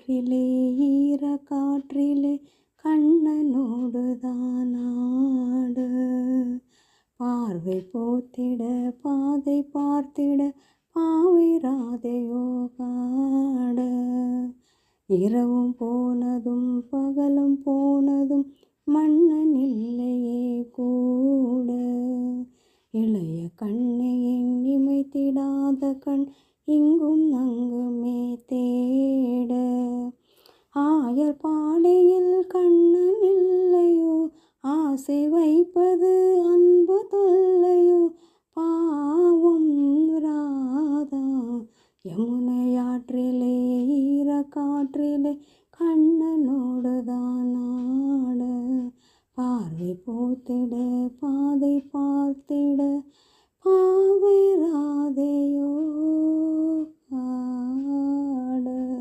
காற்றிலே ஈர காற்றிலே கண்ணனோடுதான் ஆடு. பார்வை போத்திட பாதை பார்த்திட பாவிராதையோ காட. இரவும் போனதும் பகலும் போனதும் மன்னன் இல்லையே கூட. இளைய கண்ணை இமைத்திடாத கண் இங்கும் அங்குமே தேட. ஆயர் பாடையில் கண்ணன் இல்லையோ, ஆசை வைப்பது அன்பு தொல்லையோ, பாவம் ராதா. யமுனையாற்றிலே ஈர காற்றிலே கண்ணனோடுதான் ஆட. பார்வை போத்திட பாதை பார்த்திட பாவை ராதையோ காட.